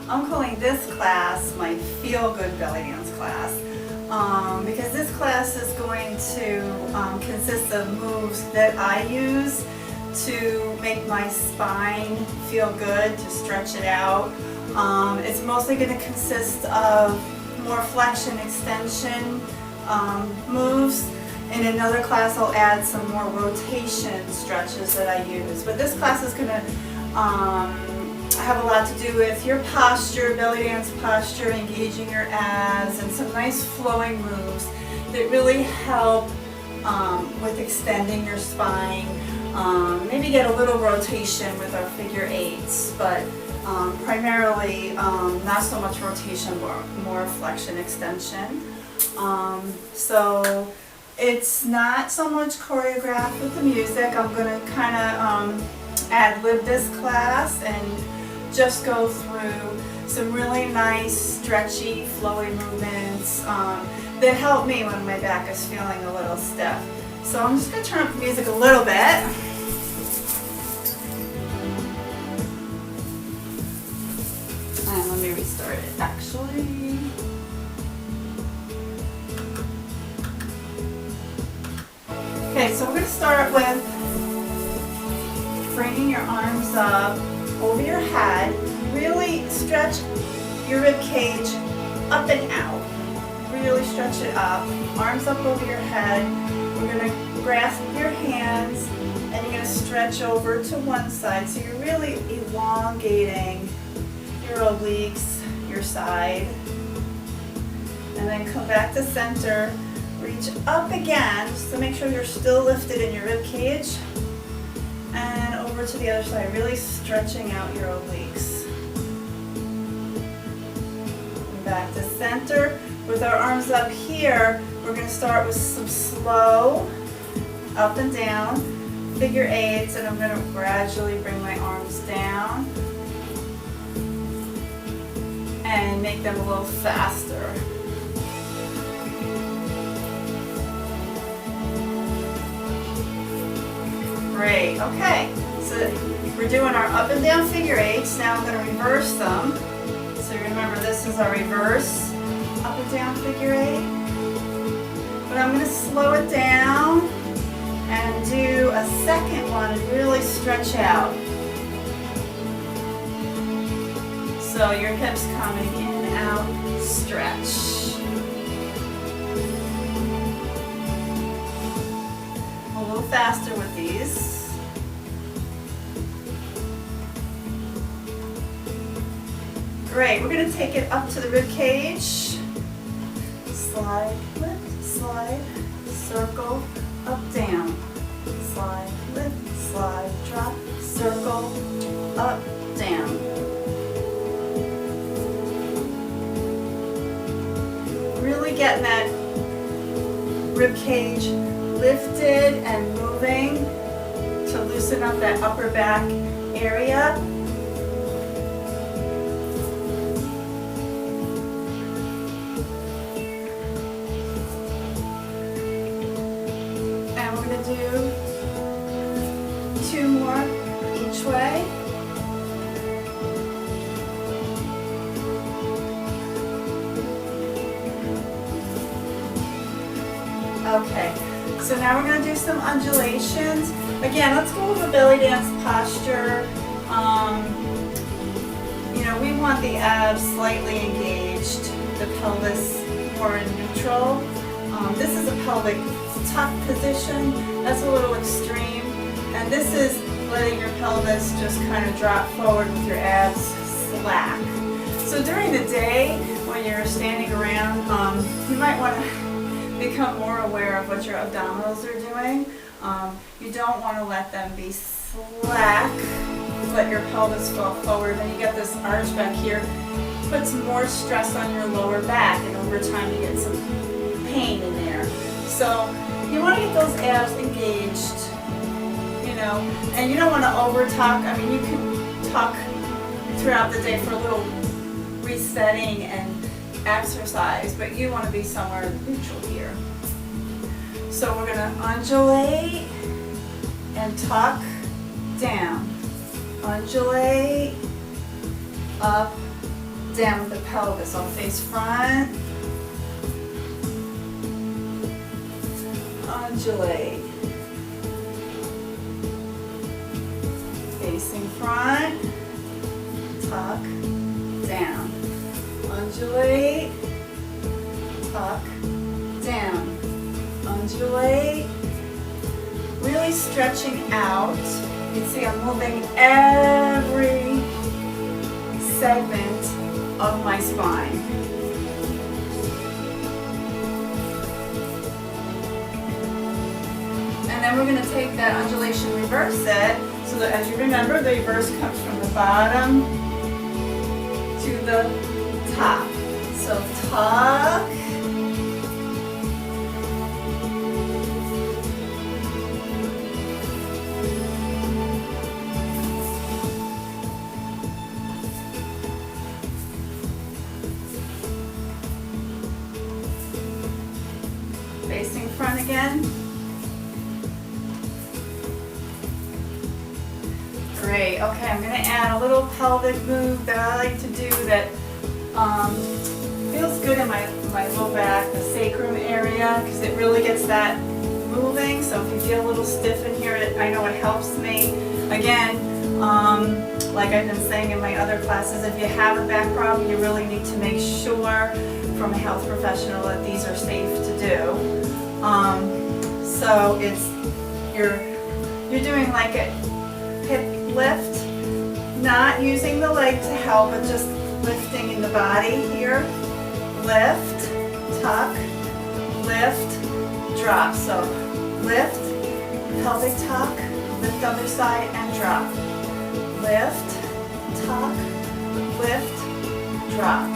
I'm calling this class my Feel Good Belly Dance class because this class is going to consist of moves that I use to make my spine feel good, to stretch it out. It's mostly going to consist of more flexion extension moves. In another class I'll add some more rotation stretches that I use. But this class is going to have a lot to do with your posture, belly dance posture, engaging your abs, and some nice flowing moves that really help with extending your spine. Maybe get a little rotation with our figure eights, but primarily not so much rotation, more flexion extension. So it's not so much choreographed with the music. I'm going to kind of ad-lib this class and just go through some really nice, stretchy, flowy movements that help me when my back is feeling a little stiff. So I'm just going to turn up the music a little bit. And let me restart it actually. Okay, so we're going to start with bringing your arms up over your head. Really stretch your rib cage up and out. Really stretch it up. Arms up over your head. We're going to grasp your hands and you're going to stretch over to one side. So you're really elongating your obliques, your side. And then come back to center. Reach up again, just to make sure you're still lifted in your rib cage. And over to the other side, really stretching out your obliques. And back to center. With our arms up here, we're going to start with some slow up and down figure eights, and I'm going to gradually bring my arms down and make them a little faster. Great, okay, so we're doing our up and down figure eights. Now I'm going to reverse them. So remember, this is our reverse up and down figure eight. But I'm going to slow it down and do a second one and really stretch out. So your hips coming in, out, stretch. A little faster with these. Great, we're going to take it up to the rib cage. Slide, lift, slide, circle, up, down. Slide, lift, slide, drop, circle, up, down. Really getting that rib cage lifted and moving to loosen up that upper back area. And we're going to do 2 more each way. Okay, so now we're going to do some undulations. Again, let's go over belly dance posture. You know, we want the abs slightly engaged, the pelvis more neutral. This is a pelvic tuck position. That's a little extreme. And this is letting your pelvis just kind of drop forward with your abs slack. So during the day, when you're standing around, you might want to become more aware of what your abdominals are doing. You don't want to let them be slack. Let your pelvis fall forward. Then you get this arch back here. Puts more stress on your lower back, and over time you get some pain in there. So you want to get those abs engaged, you know, and you don't want to over tuck. I mean, you can tuck throughout the day for a little resetting and exercise, but you want to be somewhere neutral here. So we're going to undulate and tuck down. Undulate, up, down with the pelvis. I'll face front, undulate, facing front, tuck, down, undulate, tuck, down, undulate, really stretching out. You can see I'm moving every segment of my spine. And then we're going to take that undulation, reverse it, so that as you remember, the reverse comes from the bottom to the top. So tuck, facing front again. Great. Okay, I'm going to add a little pelvic move that I like to do that feels good in my low back, the sacrum area, because it really gets that moving. So if you feel a little stiff in here, I know it helps me. Again, like I've been saying in my other classes, if you have a back problem, you really need to make sure from a health professional that these are safe to do. So it's you're doing like a hip lift, not using the leg to help, but just lifting in the body here. Lift, tuck, lift, drop. So lift, pelvic tuck, lift other side and drop. Lift, tuck, lift, drop.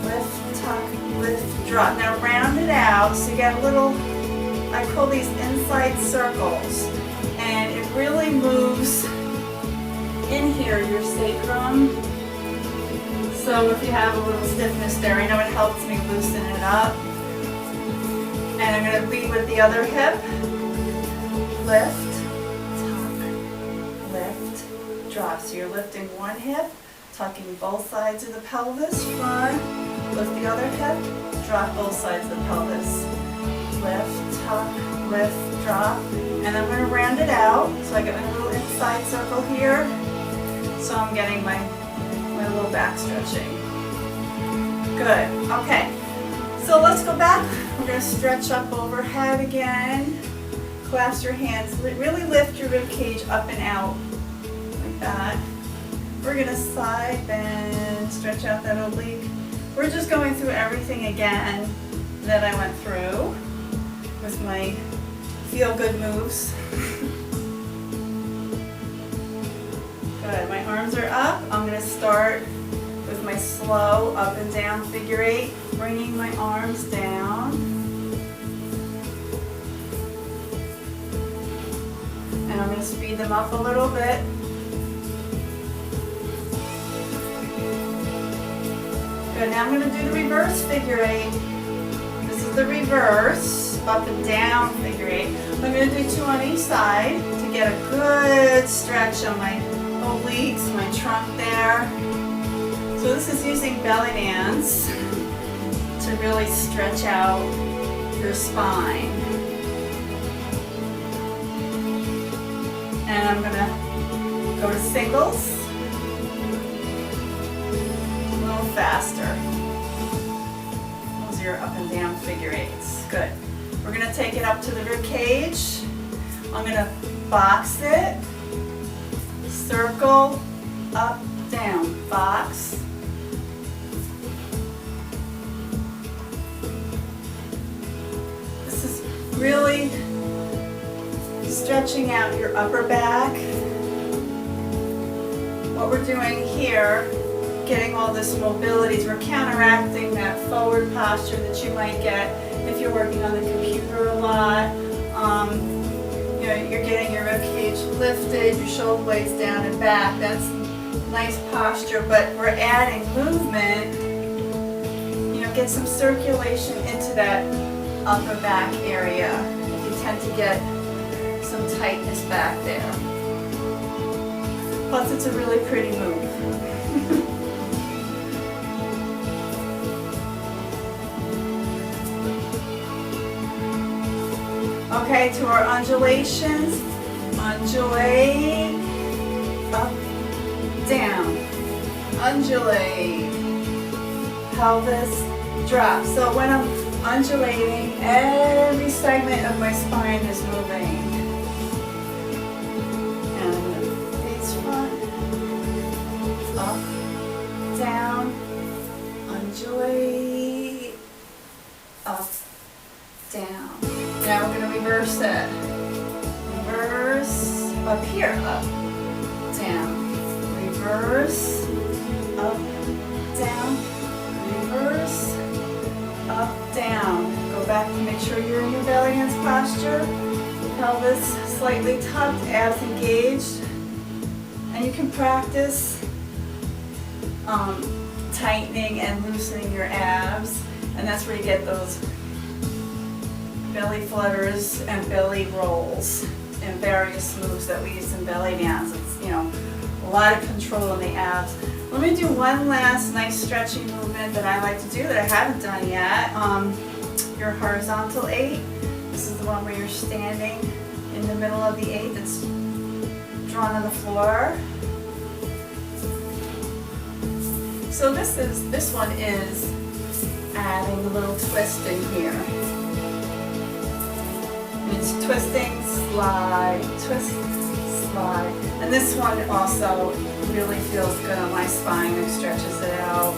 Lift, tuck, lift, drop. Now round it out so you get a little, I call these inside circles. And it really moves in here, your sacrum. So if you have a little stiffness there, I know it helps me loosen it up. And I'm going to lead with the other hip. Lift, tuck, lift, drop. So you're lifting one hip, tucking both sides of the pelvis, front, lift the other hip, drop both sides of the pelvis. Lift, tuck, lift, drop. And I'm going to round it out. So I get my little inside circle here. So I'm getting my little back stretching. Good. Okay. So let's go back. We're going to stretch up overhead again. Clasp your hands. Really lift your rib cage up and out like that. We're going to side bend, stretch out that oblique. We're just going through everything again that I went through with my feel-good moves. Good. My arms are up. I'm going to start with my slow up and down figure eight, bringing my arms down. And I'm going to speed them up a little bit. Good. Now I'm going to do the reverse figure eight. This is the reverse, up and down figure eight. I'm going to do two on each side to get a good stretch on my obliques, my trunk there. So this is using belly dance to really stretch out your spine. And I'm going to go to singles. A little faster. Those are your up and down figure eights. Good. We're going to take it up to the rib cage. I'm going to box it. Circle, up, down, box. This is really stretching out your upper back. What we're doing here, getting all this mobility, we're counteracting that forward posture that you might get if you're working on the computer a lot. You're getting your rib cage lifted, your shoulder blades down and back. That's nice posture, but we're adding movement. Get some circulation into that upper back area. You tend to get some tightness back there. Plus, it's a really pretty move. Okay, to our undulations. Undulate, up, down. Undulate, pelvis, drop. So when I'm undulating, every segment of my spine is moving. And face front, up, down, undulate, up, down. Now we're going to reverse it. Reverse, up here, up, down. Reverse, up, down. Reverse, up, down. Go back and make sure you're in your belly dance posture. Pelvis slightly tucked, abs engaged. And you can practice tightening and loosening your abs. And that's where you get those belly flutters and belly rolls and various moves that we use in belly dance. It's, you know, a lot of control in the abs. Let me do one last nice stretching movement that I like to do that I haven't done yet. Your horizontal 8. This is the one where you're standing in the middle of the 8 that's drawn on the floor. So this one is adding a little twist in here. It's twisting, slide, twist, slide. And this one also really feels good on my spine and stretches it out.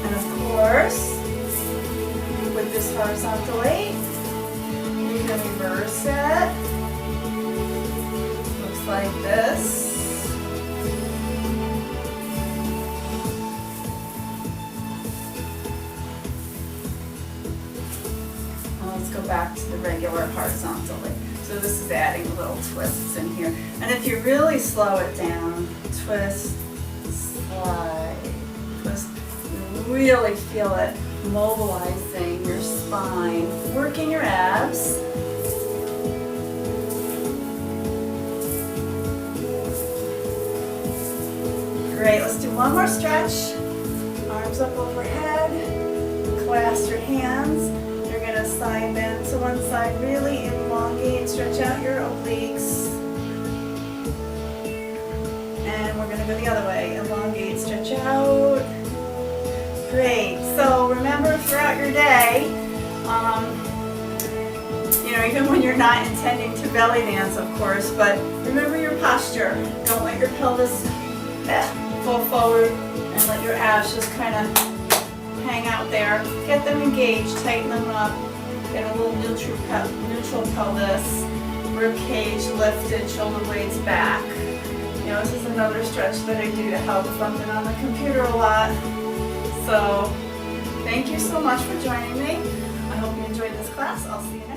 And of course, with this horizontal 8, you can reverse it. Looks like this. Let's go back to the regular horizontally. So this is adding little twists in here. And if you really slow it down, twist, slide, twist, you really feel it mobilizing your spine, working your abs. Great, let's do one more stretch. Arms up overhead, clasp your hands. Side bend to one side, really elongate, stretch out your obliques. And we're going to go the other way, elongate, stretch out. Great, so remember throughout your day, you know, even when you're not intending to belly dance, of course, but remember your posture. Don't let your pelvis fall forward and let your abs just kind of hang out there. Get them engaged, tighten them up. Get a little neutral pelvis, rib cage lifted, shoulder blades back. You know, this is another stretch that I do to help if I've been on the computer a lot. So, thank you so much for joining me. I hope you enjoyed this class. I'll see you